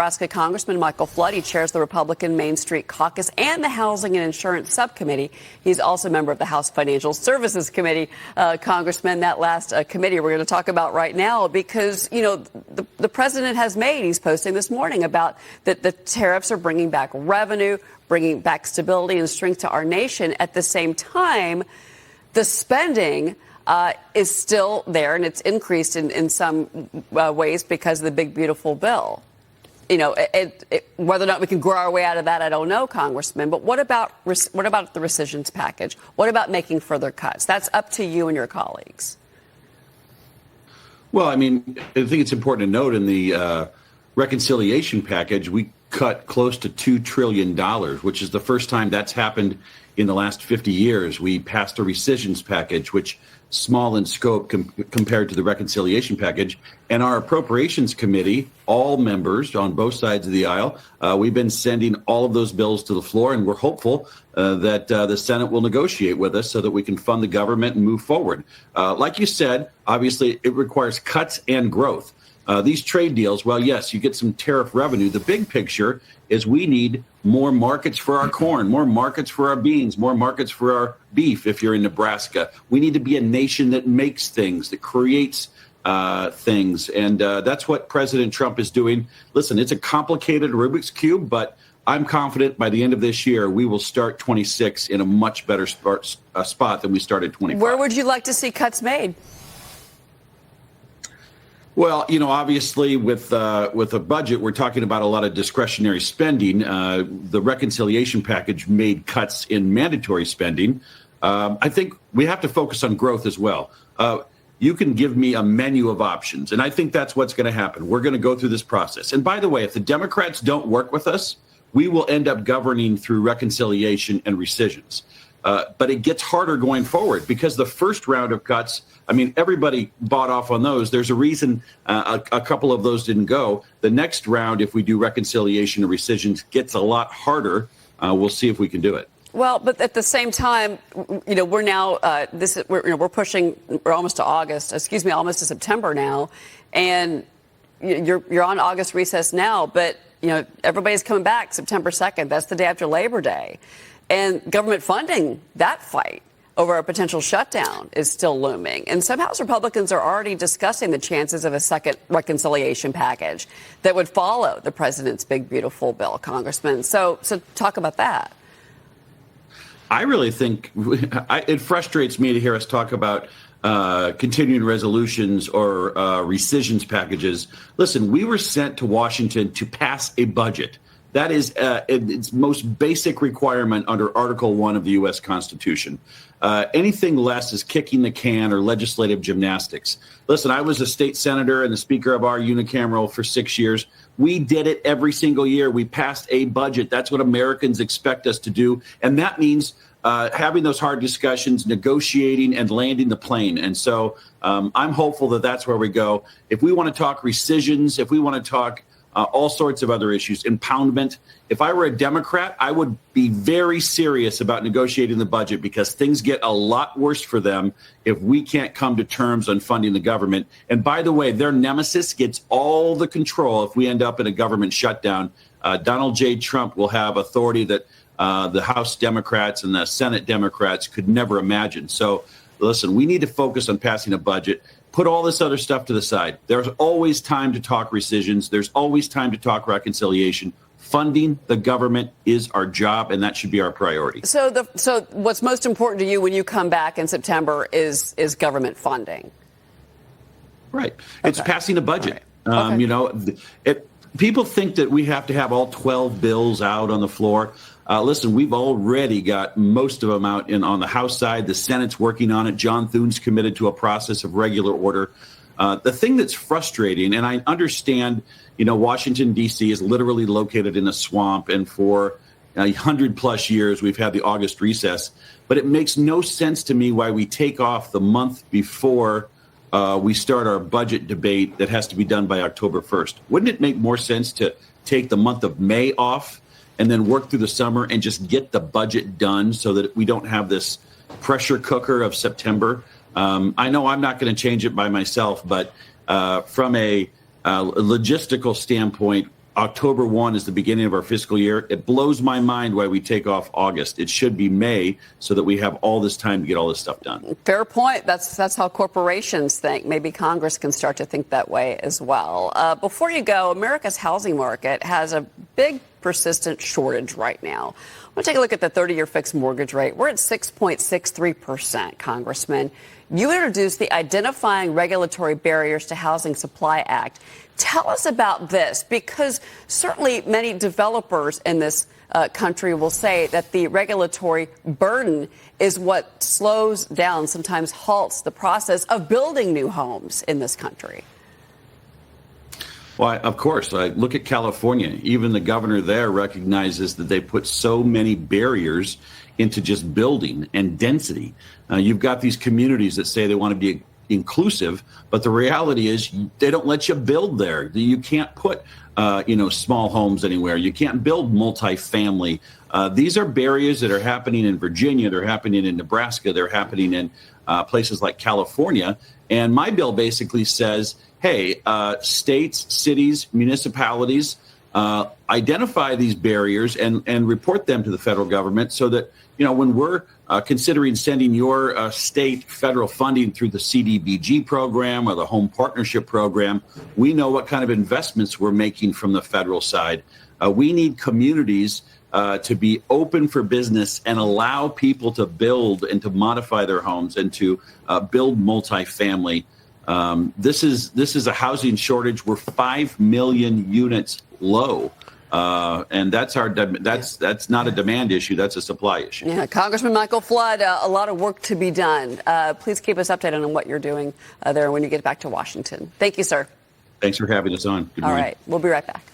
Nebraska Congressman Michael Flood. He chairs the Republican Main Street Caucus and the Housing and Insurance Subcommittee. He's also a member of the House Financial Services Committee. Congressman, that last committee we're going to talk about right now because, you know, the president has he's posting this morning about that the tariffs are bringing back revenue, bringing back stability and strength to our nation. At the same time, the spending is still there, and it's increased in some ways because of the big, beautiful bill. You know, whether or not we can grow our way out of that, I don't know, Congressman. But what about the rescissions package? What about making further cuts? That's up to you and your colleagues. Well, I mean, I think it's important to note in the reconciliation package, we cut close to $2 trillion, which is the first time that's happened in the last 50 years. We passed a rescissions package, which small in scope compared to the reconciliation package. And our appropriations committee, all members on both sides of the aisle, we've been sending all of those bills to the floor, and we're hopeful that the Senate will negotiate with us so that we can fund the government and move forward. Like you said, obviously, it requires cuts and growth. These trade deals, well, yes, you get some tariff revenue. The big picture is we need more markets for our corn, more markets for our beans, more markets for our beef if you're in Nebraska. We need to be a nation that makes things, that creates things. And that's what President Trump is doing. Listen, it's a complicated Rubik's Cube, but I'm confident by the end of this year, we will start 26 in a much better spot than we started 25. Where would you like to see cuts made? Well, you know, obviously with a budget, we're talking about a lot of discretionary spending. The reconciliation package made cuts in mandatory spending. I think we have to focus on growth as well. You can give me a menu of options, and I think that's what's going to happen. We're going to go through this process. And by the way, if the Democrats don't work with us, we will end up governing through reconciliation and rescissions. But it gets harder going forward because the first round of cuts, I mean, everybody bought off on those. There's a reason a couple of those didn't go. The next round, if we do reconciliation and rescissions, gets a lot harder. We'll see if we can do it. Well, but at the same time, you know, we're now we're pushing. We're almost to August. Excuse me, almost to September now, and you're on August recess now. But you know, everybody's coming back September 2nd. That's the day after Labor Day. And government funding, that fight over a potential shutdown is still looming. And some House Republicans are already discussing the chances of a second reconciliation package that would follow the president's big, beautiful bill, Congressman. So talk about that. I really think it frustrates me to hear us talk about continuing resolutions or rescissions packages. Listen, we were sent to Washington to pass a budget. That is its most basic requirement under Article 1 of the U.S. Constitution. Anything less is kicking the can or legislative gymnastics. Listen, I was a state senator and the speaker of our unicameral for 6 years. We did it every single year. We passed a budget. That's what Americans expect us to do. And that means having those hard discussions, negotiating, and landing the plane. And so I'm hopeful that that's where we go. If we want to talk rescissions, if we want to talk all sorts of other issues, impoundment. If I were a Democrat, I would be very serious about negotiating the budget because things get a lot worse for them if we can't come to terms on funding the government. And by the way, their nemesis gets all the control if we end up in a government shutdown. Donald J. Trump will have authority that the House Democrats and the Senate Democrats could never imagine. So listen, we need to focus on passing a budget. Put all this other stuff to the side. There's always time to talk rescissions. There's always time to talk reconciliation. Funding the government is our job, and that should be our priority. So what's most important to you when you come back in September is government funding. Right. It's passing a budget. Right. Okay. You know, people think that we have to have all 12 bills out on the floor. Listen, we've already got most of them out on the House side. The Senate's working on it. John Thune's committed to a process of regular order. The thing that's frustrating, and I understand, you know, Washington, D.C. is literally located in a swamp, and for 100+ years we've had the August recess. But it makes no sense to me why we take off the month before we start our budget debate that has to be done by October 1st. Wouldn't it make more sense to take the month of May off and then work through the summer and just get the budget done so that we don't have this pressure cooker of September? I know I'm not going to change it by myself, but from a logistical standpoint, October 1 is the beginning of our fiscal year. It blows my mind why we take off August. It should be May so that we have all this time to get all this stuff done. Fair point. That's how corporations think. Maybe Congress can start to think that way as well. Before you go, America's housing market has a big persistent shortage right now. I want to take a look at the 30-year fixed mortgage rate. We're at 6.63%, Congressman. You introduced the Identifying Regulatory Barriers to Housing Supply Act. Tell us about this, because certainly many developers in this country will say that the regulatory burden is what slows down, sometimes halts the process of building new homes in this country. Well, of course, look at California. Even the governor there recognizes that they put so many barriers into just building and density. You've got these communities that say they want to be inclusive, but the reality is they don't let you build there. You can't put, small homes anywhere. You can't build multifamily. These are barriers that are happening in Virginia. They're happening in Nebraska. They're happening in places like California. And my bill basically says, hey, states, cities, municipalities, identify these barriers and report them to the federal government so that, when we're considering sending your state federal funding through the CDBG program or the Home Partnership Program, we know what kind of investments we're making from the federal side. We need communities to be open for business and allow people to build and to modify their homes and to build multifamily. This is a housing shortage. We're 5 million units low. And that's not a demand issue. That's a supply issue. Yeah, Congressman Michael Flood, a lot of work to be done. Please keep us updated on what you're doing there when you get back to Washington. Thank you, sir. Thanks for having us on. Good morning. All right. We'll be right back.